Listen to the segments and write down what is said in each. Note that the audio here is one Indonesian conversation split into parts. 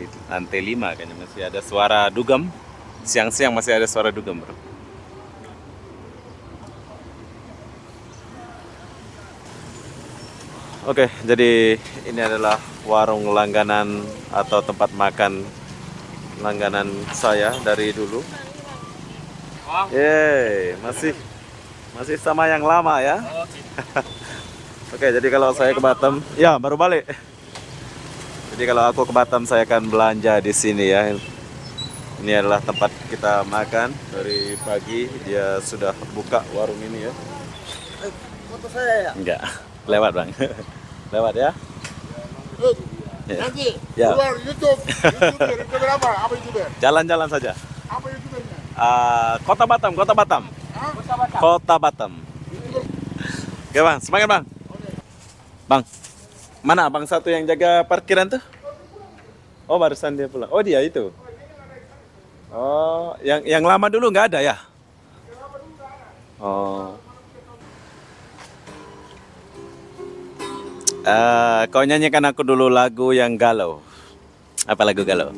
Di lantai 5 kayaknya masih ada suara dugem. Siang-siang masih ada suara dugem, bro. Oke, jadi ini adalah warung langganan atau tempat makan langganan saya dari dulu. Yeay, masih masih sama yang lama ya. Oke, jadi kalau saya ke Batam, ya baru balik. Jadi kalau aku ke Batam saya akan belanja di sini ya. Ini adalah tempat kita makan dari pagi. Dia sudah buka warung ini ya. Foto saya ya? Enggak, lewat bang. Lewat ya. Ya. Nanti Ya. keluar YouTube. YouTuber apa? Apa YouTuber? Jalan-jalan saja. Apa YouTubernya? Kota Batam, Kota Batam. Hah? Kota Batam. Oke bang, semangat bang. Bang, mana bang satu yang jaga parkiran tuh? Oh barusan dia pulang. Oh dia itu. Oh, yang lama dulu nggak ada ya? Oh. Kau nyanyikan aku dulu lagu yang galau. Apa lagu galau?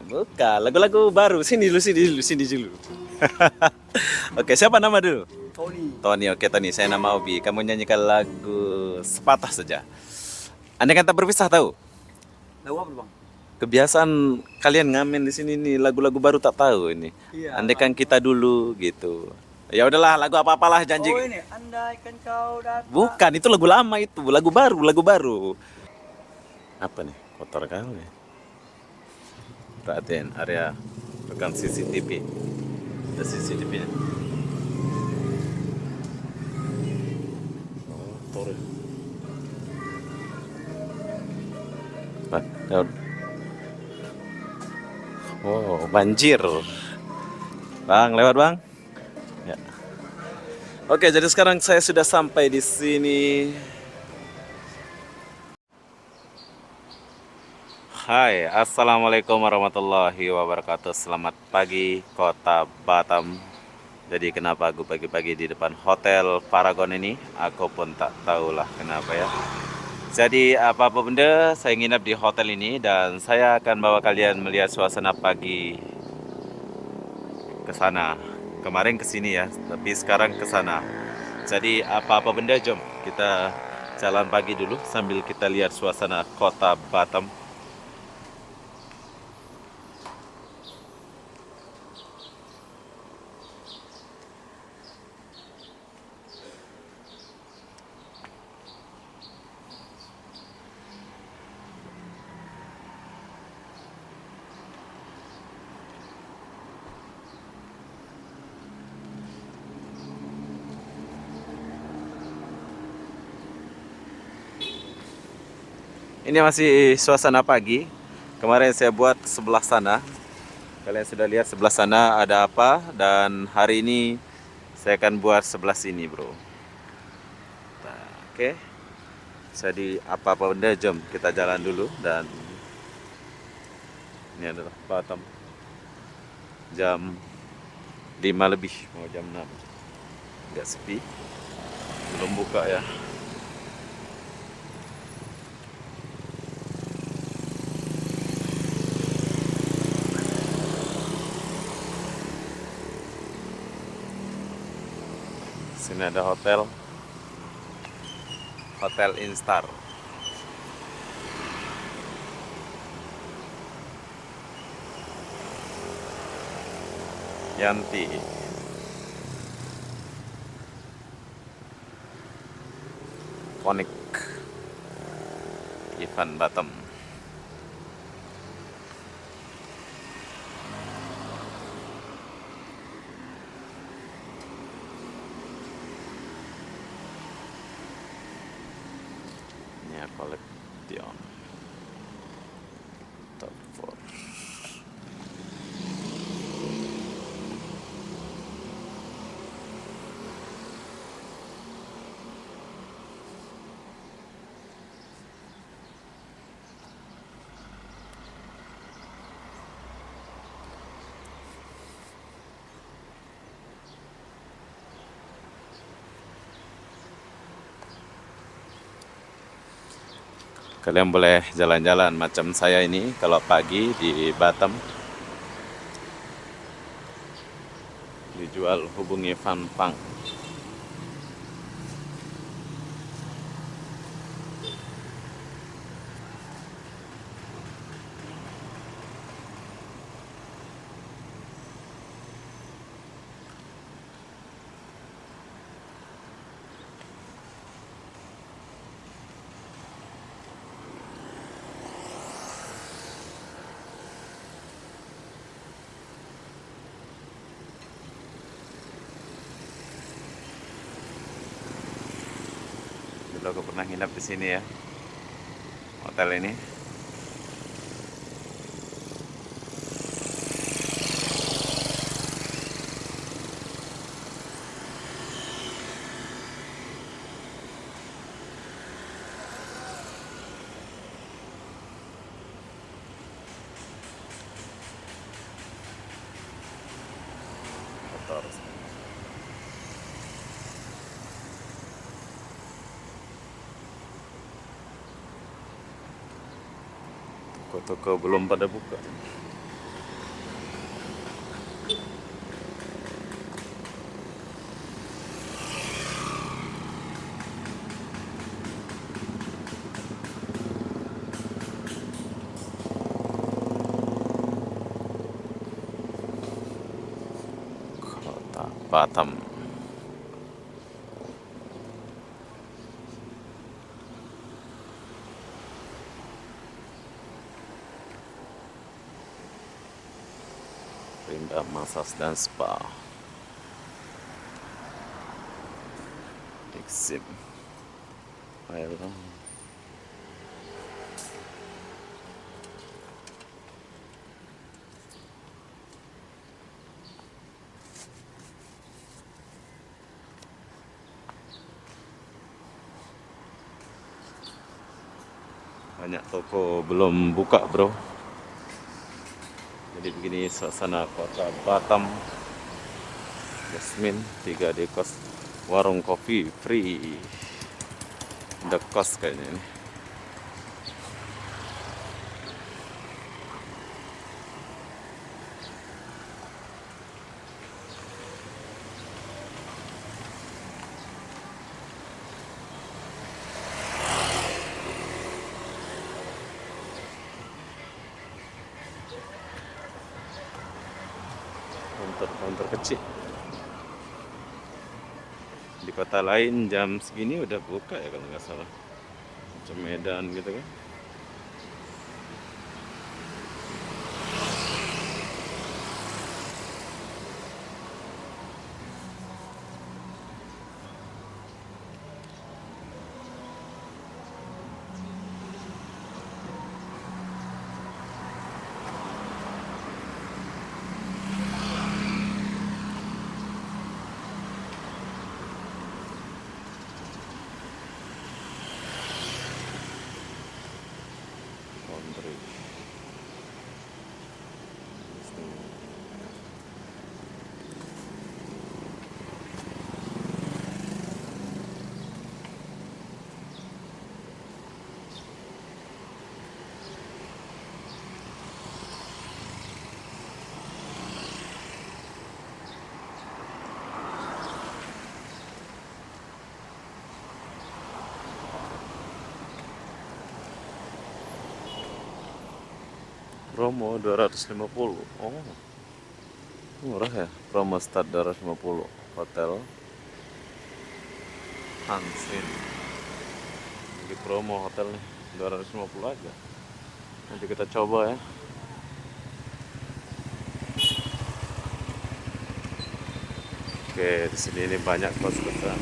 Bukan, lagu-lagu baru. Sini dulu, sini dulu, sini dulu. Oke, siapa nama dulu? Tony. Tony, oke Tony. Saya nama Obi. Kamu nyanyikan lagu sepatah saja. Andai kata berpisah tahu? Lagu apa bang? Kebiasaan kalian ngamen di sini nih lagu-lagu baru tak tahu ini. Iya. Andaikan kita dulu gitu. Ya udahlah, lagu apa-apalah janji. Oh ini, andaikan kau datang. Bukan, itu lagu lama itu, lagu baru, lagu baru. Apa nih? Kotor kali. Perhatiin area pegang CCTV. Ada CCTV-nya. Kotor. Lewat. Oh, banjir. Bang, lewat bang. Ya. Oke, jadi sekarang saya sudah sampai di sini. Hai, assalamualaikum warahmatullahi wabarakatuh. Selamat pagi, Kota Batam. Jadi kenapa aku pagi-pagi di depan Hotel Paragon ini? Aku pun tak tahulah kenapa ya. Jadi apa-apa benda, saya nginap di hotel ini dan saya akan bawa kalian melihat suasana pagi ke sana. Kemarin ke sini ya, tapi sekarang ke sana. Jadi apa-apa benda, jom kita jalan pagi dulu sambil kita lihat suasana Kota Batam. Ini masih suasana pagi. Kemarin saya buat sebelah sana. Kalian sudah lihat sebelah sana ada apa. Dan hari ini saya akan buat sebelah sini bro. Nah, oke. Jadi apa-apa benda jom kita jalan dulu. Dan ini adalah Batam. Jam 5 lebih. Mau jam 6. Agak sepi. Belum buka ya. Sini ada hotel Instar. Yanti. Konik. Ivan Batam. Ini Collection. Top 4. Kalian boleh jalan-jalan macam saya ini kalau pagi di Batam. Dijual, hubungi Fan Pang. Dulu aku pernah nginap di sini ya, hotel ini. Kotor. Toko-toko belum pada buka. Kota Batam. Rinda Massage dan Spa. Exim. Ayolah. Banyak toko belum buka, bro. Jadi begini suasana kota Batam. Jasmine 3D kos, warung kopi free. Ada kos kayaknya ini. Counter kecil. Di kota lain jam segini udah buka ya kalau nggak salah. Macam Medan gitu kan. Laundry. Promo 250. Oh, murah ya. Promo start 250. Hotel Hansin. Lagi promo hotel nih 250 aja. Nanti kita coba ya. Oke, di sini ini banyak kos-kosan.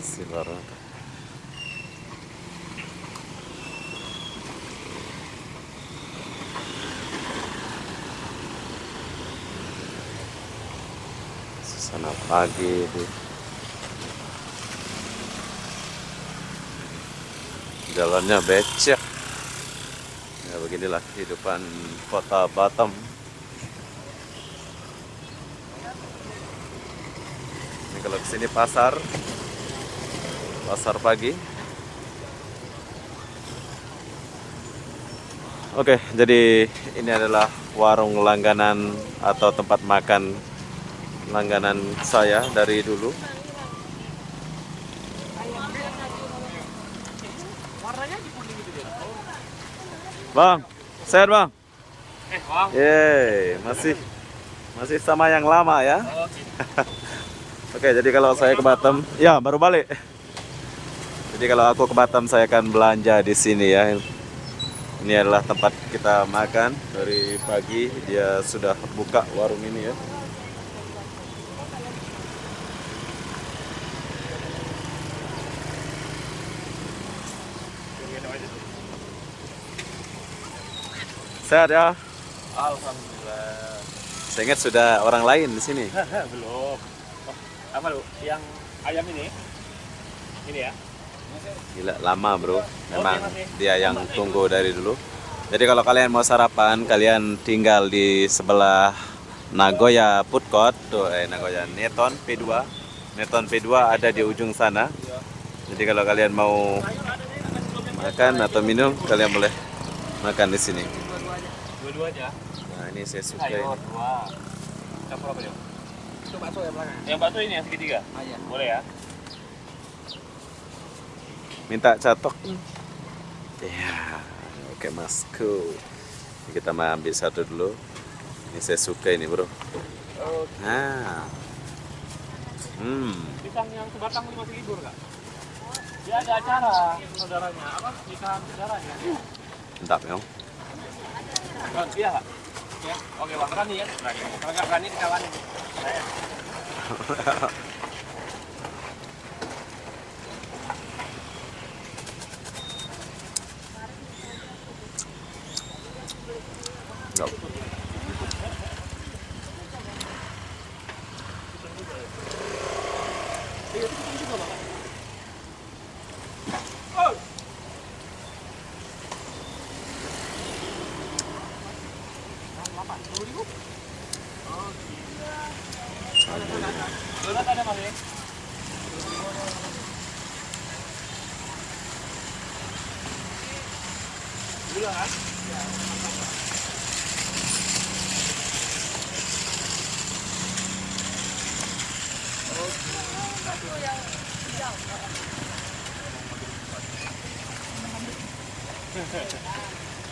Masih baru. Sana pagi di jalannya becek. Ya beginilah kehidupan kota Batam. Ini kalau kesini pasar pagi. Oke, jadi ini adalah warung langganan atau tempat makan langganan saya dari dulu. Bang, sehat bang? Bang. Yeay, masih sama yang lama ya. Oke, jadi kalau saya ke Batam, ya baru balik. Jadi kalau aku ke Batam saya akan belanja di sini ya. Ini adalah tempat kita makan dari pagi. Dia sudah buka warung ini ya. Sehat ya? Alhamdulillah. Saya ingat sudah orang lain di sini. Belum. Oh, apa lu? Yang ayam ini? Ini ya? Gila, lama bro. Memang dia yang tunggu dari dulu. Jadi kalau kalian mau sarapan, kalian tinggal di sebelah Nagoya Food Court. Tuh, Nagoya Neton P2. Neton P2 ada di ujung sana. Jadi kalau kalian mau makan atau minum, kalian boleh makan di sini. Dua-dua aja. Nah, ini saya suka Ayo, ini. dua. Campur apa dia? Itu bakso yang belakang. Yang bakso ini yang segitiga? Iya. Boleh ya? Minta catok. Ya, oke masku. Ini kita mau ambil satu dulu. Ini saya suka ini bro. Nah, Pisang yang sebatang 5 libur kak? Dia ada acara saudaranya. Apa? Nikahan saudaranya. entah memang. Iya kak? Ya. Oke bang, berani ya? Berani. Kalau nggak berani dikawanin. Saya. Enggak. Donat ada mas ya? Gula kan?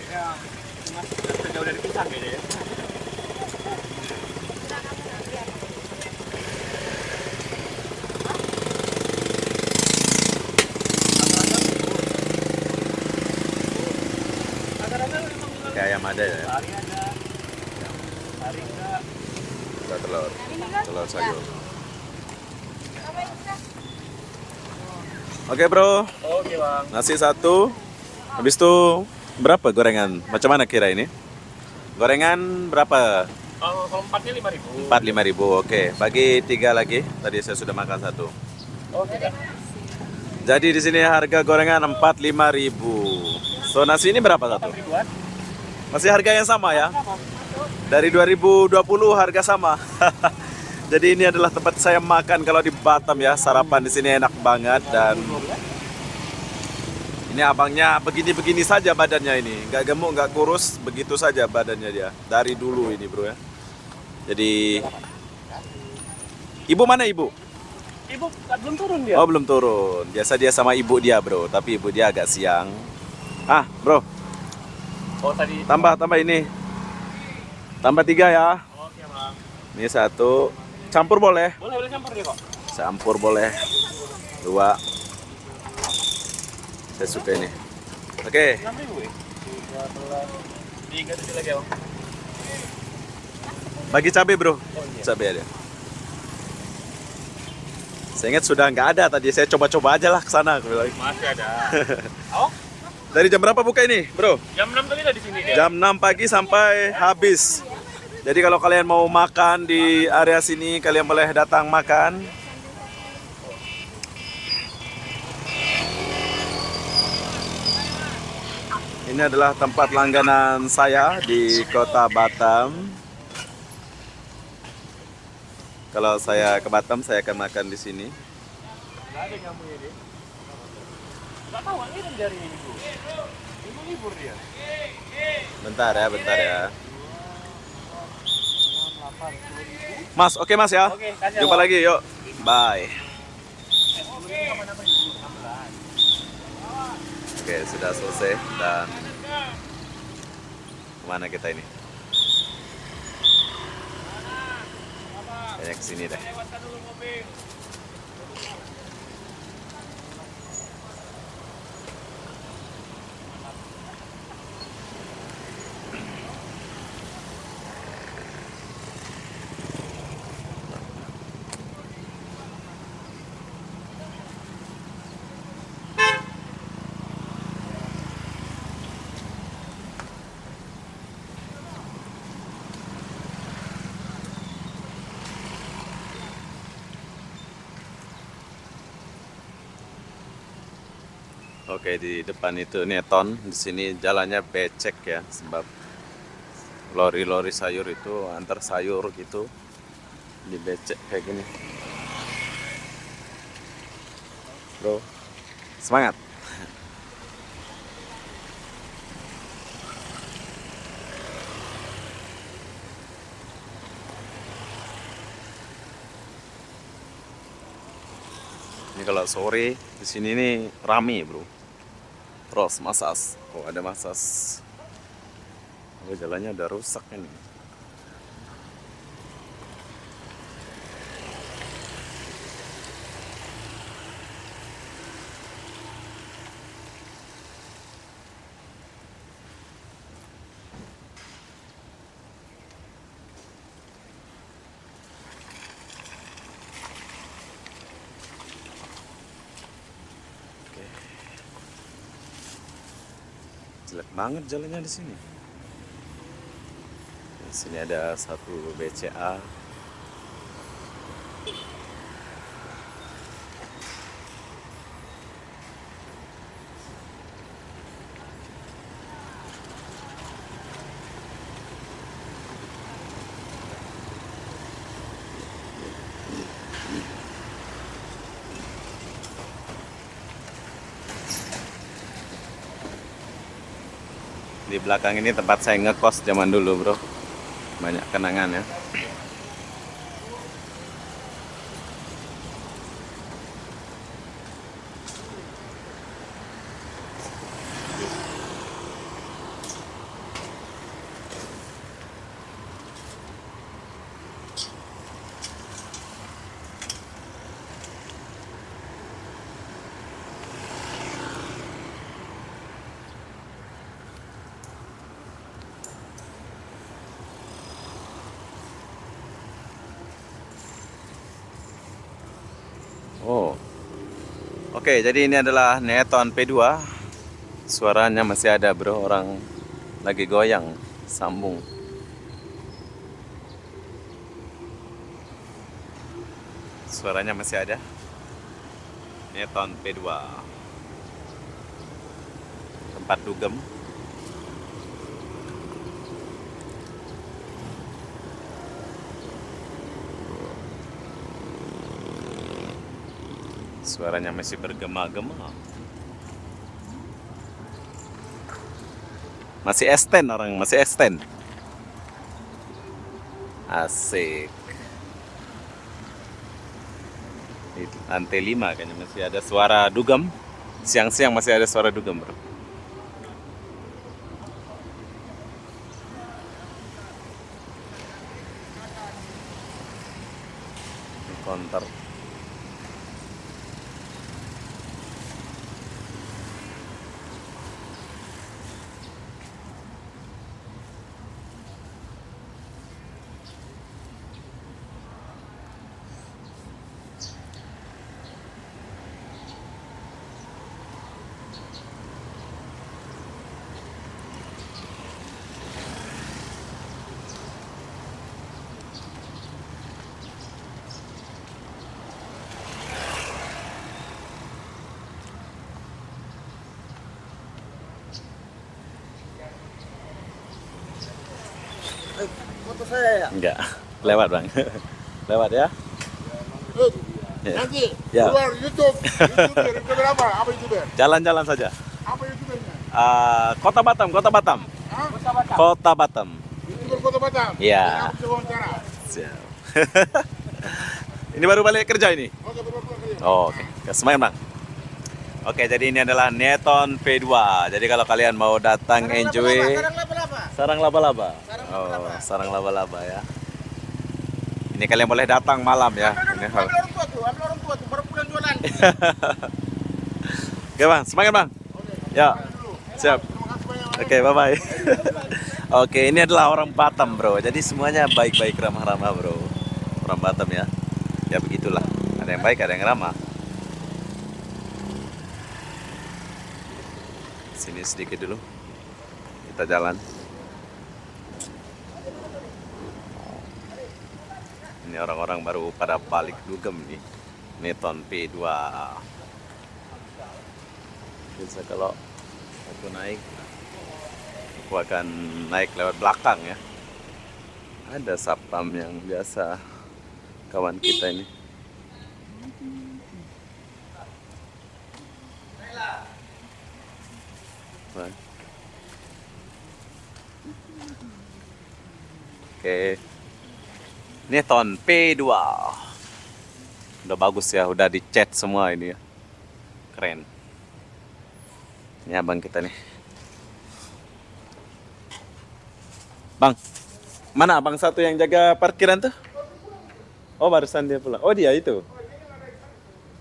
Ya, mas jauh dari pisang kayaknya ya. Kayak ayam ada ya. Hari ada, hari enggak. Ada telur. Telur sayur. Oke bro, Oke bang. nasi satu. Habis itu berapa gorengan? Macam mana kira ini? Gorengan berapa? Kalau empatnya 5.000. 4 5.000. Oke, bagi 3 lagi. Tadi saya sudah makan satu. Oke kak. Jadi di sini harga gorengan 4 5.000. So nasi ini berapa satu? 6 ribuan. Masih harga yang sama ya? Sama. Dari 2020 harga sama. Jadi ini adalah tempat saya makan kalau di Batam ya. Sarapan di sini enak banget dan ini abangnya begini-begini saja badannya ini. Nggak gemuk, nggak kurus, begitu saja badannya dia. Dari dulu ini bro ya. Jadi ibu mana ibu? Ibu belum turun dia. Oh belum turun. Biasa dia sama ibu dia bro. Tapi ibu dia agak siang. Ah bro, Oh tadi. tambah ini. Tambah 3 ya. Oke bang. Ini 1. Campur boleh? Boleh campur dia kok. Campur boleh. 2. Saya suka ini. Oke. 6.000 ya. 3 tadi lagi bang. Bagi cabai bro. Oh iya. Cabai ada. Saya ingat sudah nggak ada tadi. Saya coba-coba aja lah ke sana. Aku bilang. Masih ada. Oh, Dari jam berapa buka ini, bro? jam 6 tadi udah di sini dia. Jam 6 pagi sampai habis. Jadi kalau kalian mau makan di area sini, kalian boleh datang makan. Ini adalah tempat langganan saya di Kota Batam. Kalau saya ke Batam, saya akan makan di sini. Nggak ada nyamuknya dia. Nggak tahu ngirim dari ini bu. Ini libur dia. Bentar ya, bentar ya. Mas, oke Mas ya. Oke, kasih, Jumpa Om. lagi, yuk. Bye. Oke, sudah selesai dan kemana kita ini? Kayaknya kesini deh. Oke, di depan itu Neton. Di sini jalannya becek ya, sebab lori-lori sayur itu antar sayur gitu dibecek kayak gini. Bro, semangat. Ini kalau sore di sini nih rame, bro. Terus masas. Oh, ada masas. Oh, jalannya udah rusak ini. Jelek banget jalannya di sini. Di sini ada satu BCA. Di belakang ini tempat saya ngekos zaman dulu, bro. Banyak kenangan ya. Oh. Oke, jadi ini adalah Neton P2. Suaranya masih ada, bro. Orang lagi goyang, sambung. Suaranya masih ada. Neton P2. Tempat dugem. Suaranya masih bergema-gema. Masih esten orang, masih esten. Asik. Di lantai 5 kayaknya masih ada suara dugem. Siang-siang masih ada suara dugem, bro. Konter. Foto saya ya. Enggak. Lewat bang. Lewat ya. Ya. Nanti Ya. keluar YouTube. YouTuber apa? Apa YouTuber? Jalan-jalan saja. Apa YouTubernya? Kota Batam, Kota Batam. Hah? Kota Batam. YouTuber Kota Batam. Iya. Aku bisa wawancara. Siap. Ini baru balik kerja ini. Oke, betul kerja. Oh, oke. Semangat bang. Oke, jadi ini adalah Neton P2. Jadi kalau kalian mau datang enjoy sarang laba-laba. Oh, sarang laba-laba ya. Ini kalian boleh datang malam ya. Ini hal. Ambil orang tua tuh, baru pulang jualan. Oke bang, semangat bang. Ya, siap. Oke, bye-bye. Oke, ini adalah orang Batam bro. Jadi semuanya baik-baik, ramah-ramah bro. Orang Batam ya. Ya begitulah. Ada yang baik, ada yang ramah. Sini sedikit dulu. Kita jalan. Ini orang-orang baru pada balik dugem nih. Neton P2. Bisa kalau aku naik, aku akan naik lewat belakang ya. Ada satpam yang biasa kawan kita ini. Bang. Oke. Neton P2. Udah bagus ya, udah dicat semua ini ya. Keren. Ini abang kita nih. Bang, mana abang satu yang jaga parkiran tuh? Oh, barusan dia pulang. Oh, dia itu.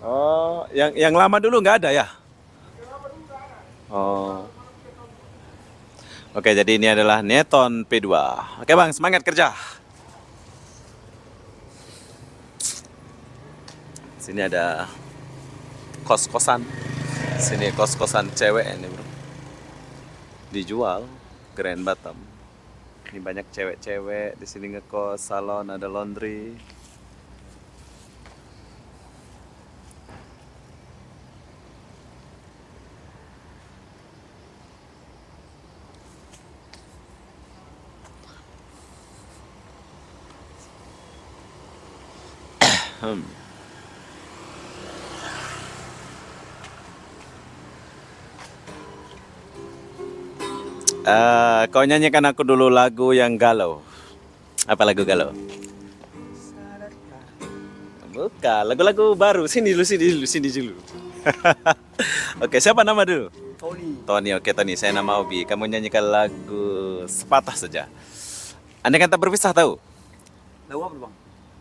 Oh, yang lama dulu nggak ada ya? Oh. Oke, jadi ini adalah Neton P2. Oke, Bang, semangat kerja. Sini ada kos-kosan. Sini kos-kosan cewek ini, bro. Dijual, Grand Batam. Ini banyak cewek-cewek di sini ngekos, salon, ada laundry. Kau nyanyikan aku dulu lagu yang galau. Apa lagu galau? Bukan, lagu-lagu baru. Sini dulu. Oke, siapa nama dulu? Tony. Tony, oke Tony. Saya nama Obi. Kamu nyanyikan lagu sepatah saja. Andai kata berpisah tahu? Lagu apa bang?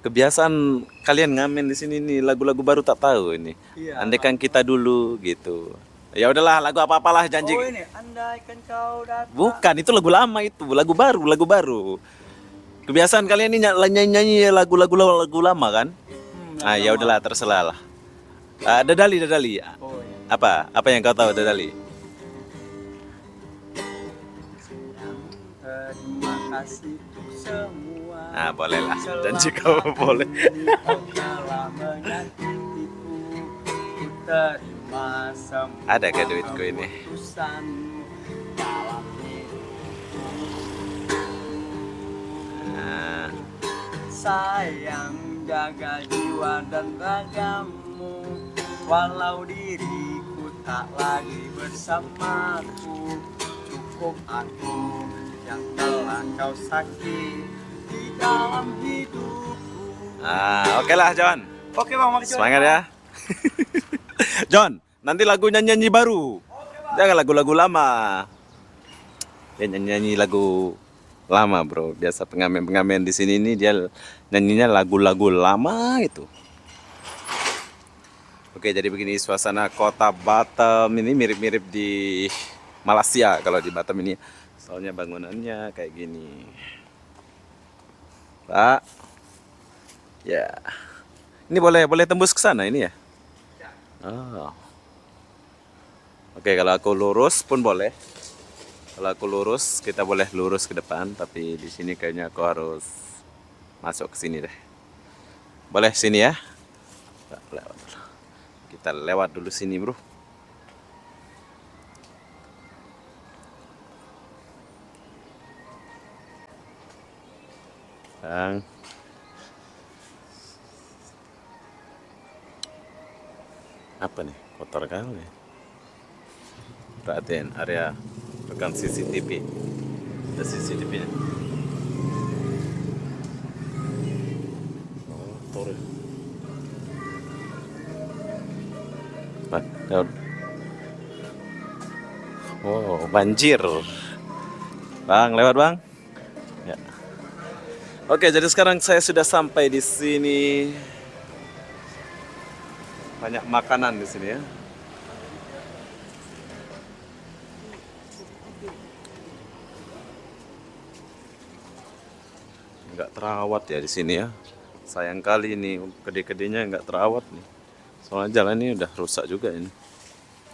Kebiasaan kalian ngamen di sini nih lagu-lagu baru tak tahu ini. Iya. Andaikan kita dulu gitu. Ya udahlah, lagu apa-apalah janji. Oh ini, andaikan kau datang. Bukan, itu lagu lama itu, lagu baru. Kebiasaan kalian ini nyanyi lagu lama kan? Ah, ya udahlah, terserah lah. Dadali. Oh iya. Apa yang kau tahu Dadali? Terima kasih untuk semua. Nah, boleh lah. Janji kau boleh. Kau telah menyakitiku. Ku terima semua Ada ke duitku ini? keputusan dalam hidupku. Nah, Sayang, jaga jiwa dan ragamu. Walau diriku tak lagi bersamaku, cukup aku yang telah kau sakiti di dalam hidupku. oke lah John. Oke bang, makasih. Semangat ya. John, nanti lagu nyanyi baru. Jangan lagu-lagu lama. Dia nyanyi lagu lama bro. Biasa pengamen di sini nih dia nyanyinya lagu-lagu lama itu. Oke, jadi begini suasana kota Batam ini mirip-mirip di Malaysia kalau di Batam ini. Soalnya bangunannya kayak gini. Pak. Ya. Ini boleh tembus ke sana ini ya? Oh. Oke, kalau aku lurus pun boleh. Kalau aku lurus, kita boleh lurus ke depan, tapi di sini kayaknya aku harus masuk ke sini deh. Boleh sini ya? Lewat. Kita lewat dulu sini, bro. Bang. Apa nih? Kotor kali. Perhatiin area rekam CCTV. Ada CCTV-nya. Kotor. Daun. Oh, banjir. Bang, lewat bang. Ya. Oke, jadi sekarang saya sudah sampai di sini. Banyak makanan di sini ya. Nggak terawat ya di sini ya. Sayang kali ini kede-kedenya nggak terawat nih. Soalnya jalan ini udah rusak juga ini.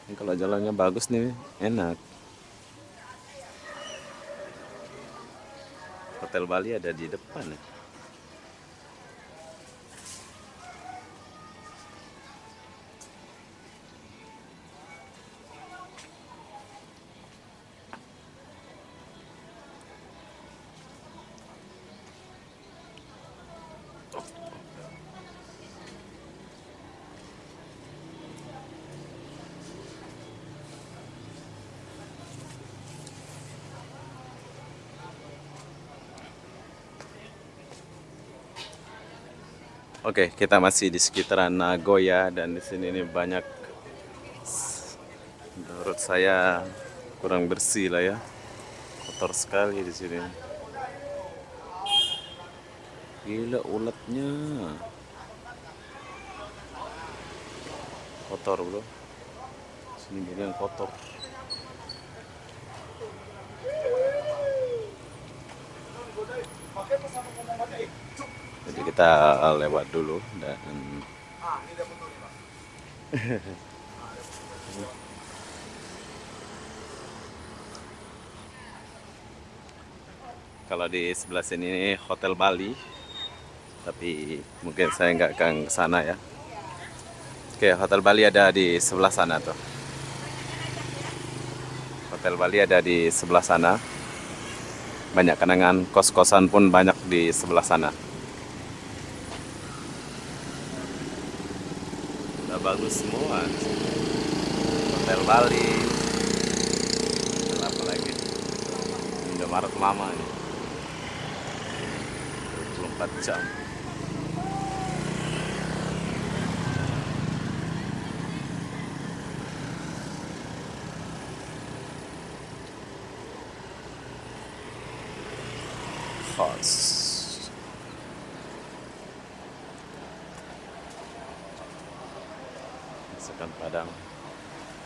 Ini kalau jalannya bagus nih enak. Hotel Bali ada di depan ya. Oke, kita masih di sekitaran Nagoya dan di sini nih banyak, menurut saya kurang bersih lah ya, kotor sekali di sini. Gila ulatnya, kotor bro. Sini bagian kotor. Jadi kita lewat dulu dan kalau di sebelah sini Hotel Bali, tapi mungkin saya nggak akan ke sana ya. Oke, Hotel Bali ada di sebelah sana tuh. Hotel Bali ada di sebelah sana. Banyak kenangan kos-kosan pun banyak di sebelah sana. Udah bagus semua. Hotel Bali. Apa lagi? Indomaret lama nih. 24 jam. Kos. Masakan Padang.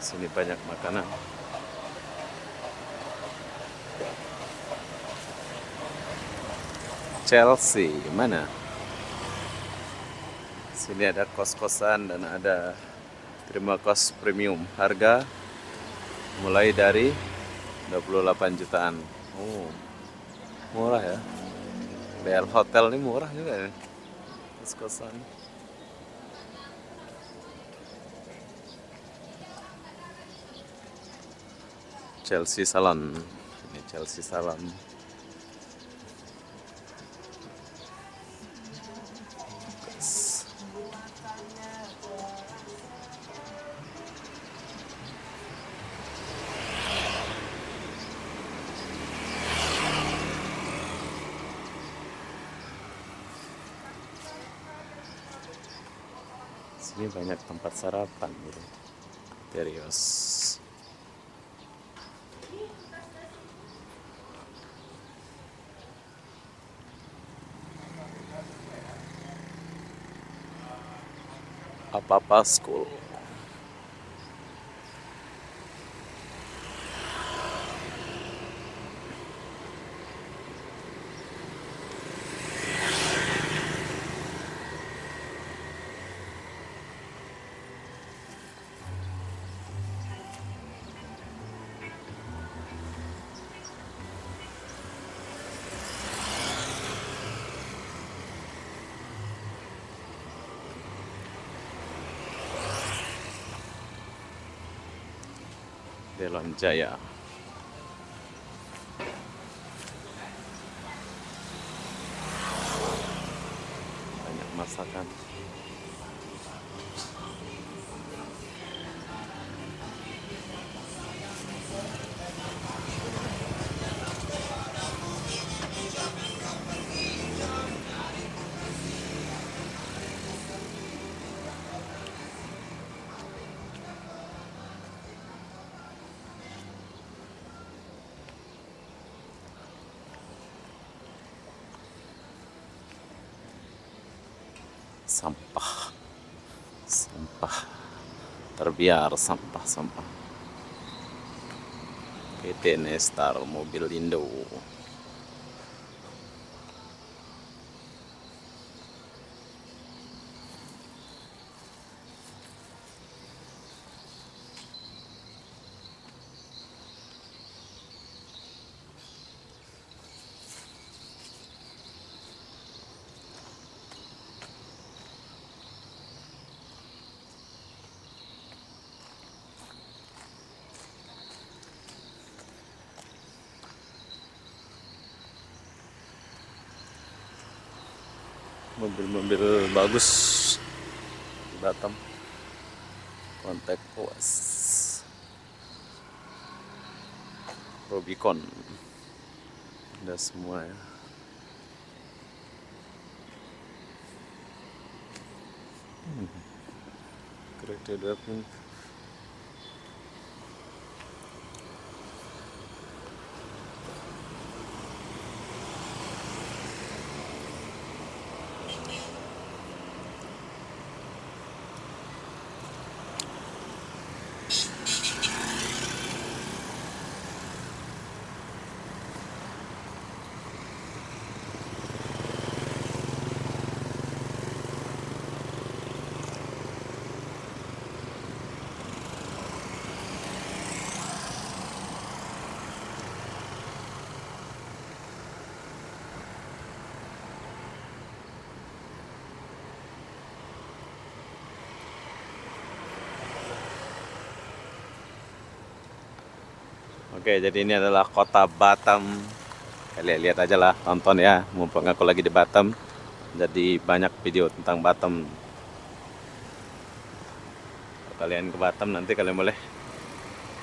Sini banyak makanan. Chelsea, mana? Sini ada kos-kosan dan ada terima kos premium. Harga mulai dari 28 jutaan. Oh, murah ya. Bayar hotel ini murah juga ya. Kos-kosan. Chelsea Salon. Ini Chelsea Salon. Sini banyak tempat sarapan gitu. Terios. Apa-apa school. Delon Jaya. merasakan. Sampah, sampah, terbiar sampah-sampah. PT Nestar mobil Indo. Mobil-mobil bagus di Batam. Kontak puas. Rubicon. Ada semua ya. Kereta dapur. Oke, jadi ini adalah kota Batam. Kalian lihat aja lah, tonton ya. Mumpung aku lagi di Batam, jadi banyak video tentang Batam. Kalau kalian ke Batam nanti kalian boleh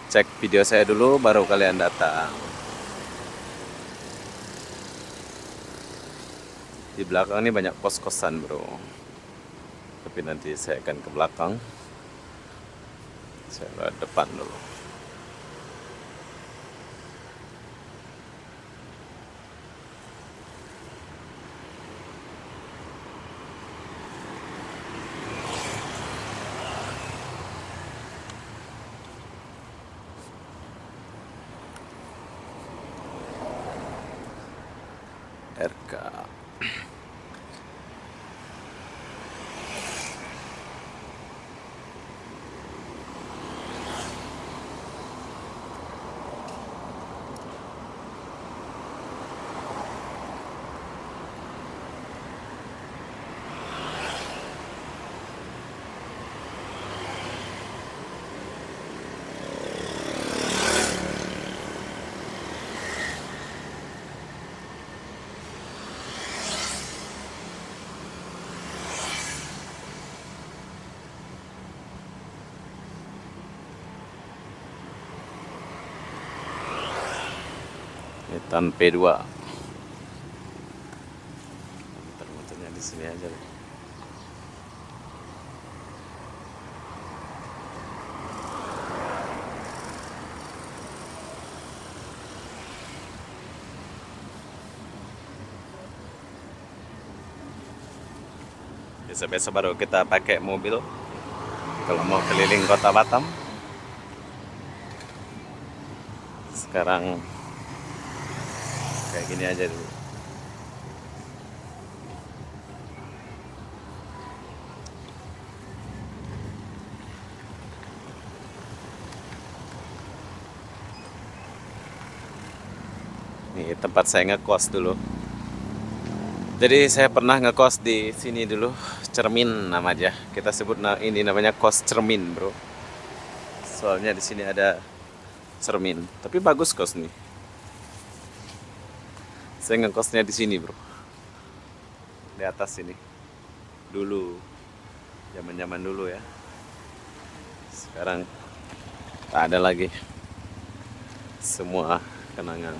cek video saya dulu, baru kalian datang. Di belakang ini banyak kos-kosan bro. Tapi nanti saya akan ke belakang. Saya ke depan dulu. RK. Etan P2. Motor-motornya di sini aja deh. Biasa-biasa baru kita pakai mobil kalau mau keliling kota Batam. Sekarang kayak gini aja dulu. Nih tempat saya ngekos dulu. Jadi saya pernah ngekos di sini dulu, Cermin namanya. Kita sebut ini namanya kos Cermin, bro. Soalnya di sini ada cermin. Tapi bagus kos nih. Saya ngekosnya di sini, bro. Di atas sini. dulu, zaman-zaman dulu ya. Sekarang tak ada lagi, semua kenangan.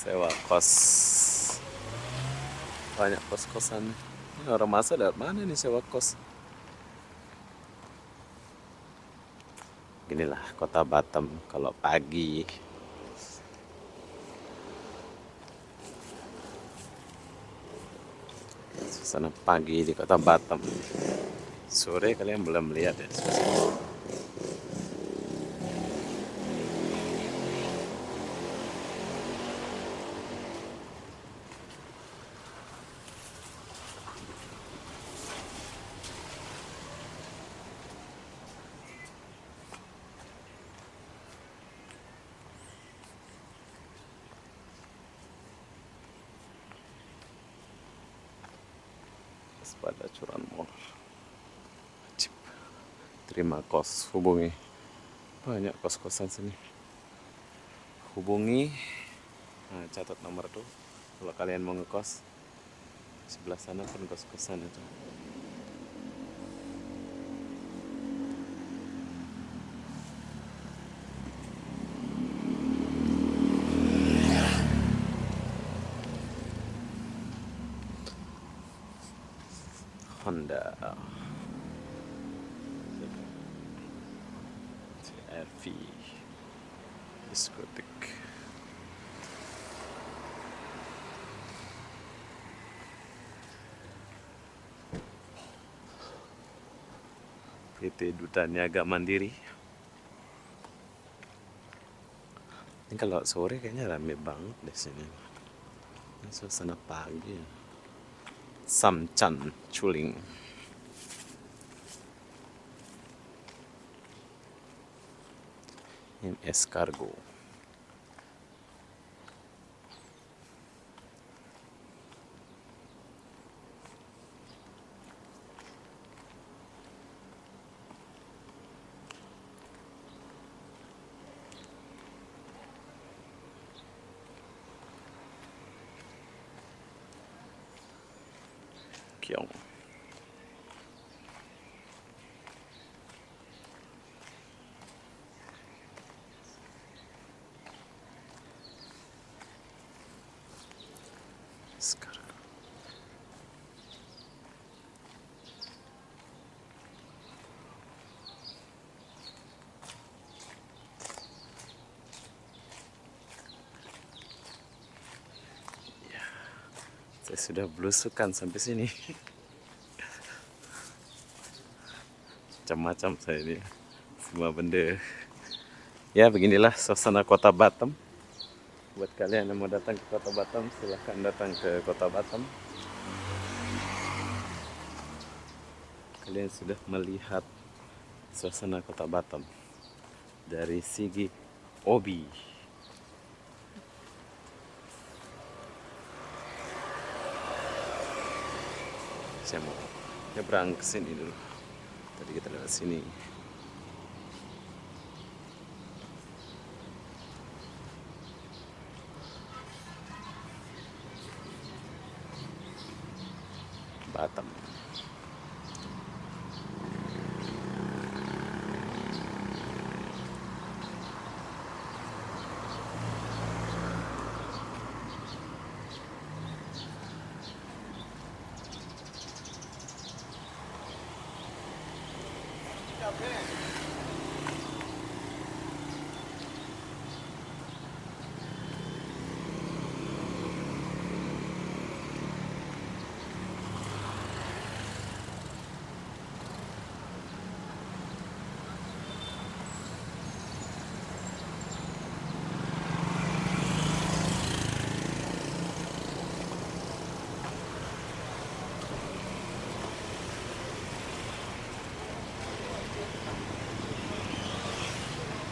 Sewa kos, banyak kos-kosan. Ini orang masa dari mana nih sewa kos? Inilah kota Batam kalau pagi. Suasana pagi di kota Batam. Sore kalian belum lihat ya. Pada curanmor, wajib terima kos, hubungi, banyak kos-kosan sini, hubungi. Nah, catat nomor tuh kalau kalian mau ngekos. Sebelah sana pun kos-kosan itu. Honda CR-V diskotik. PT Duta Niaga Mandiri. Ini kalau sore kayaknya rame banget di sini. Ini suasana pagi. Samchan Chuling. MS Cargo. Kyong. Sekarang saya sudah belusukan sampai sini. Macam-macam saya ini, semua benda. Ya beginilah suasana kota Batam. Buat kalian yang mau datang ke kota Batam, silahkan datang ke kota Batam. Kalian sudah melihat suasana kota Batam dari segi Obi. Saya mau nyebrang ke sini dulu. Tadi kita lewat sini. Batam.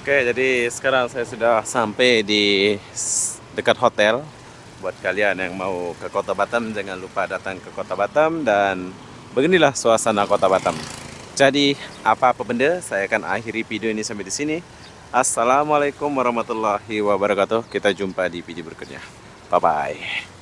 Oke, jadi sekarang saya sudah sampai di dekat hotel. Buat kalian yang mau ke Kota Batam, jangan lupa datang ke Kota Batam, dan beginilah suasana Kota Batam. Jadi, apa-apa benda, saya akan akhiri video ini sampai di sini. Assalamualaikum warahmatullahi wabarakatuh. Kita jumpa di video berikutnya. Bye-bye.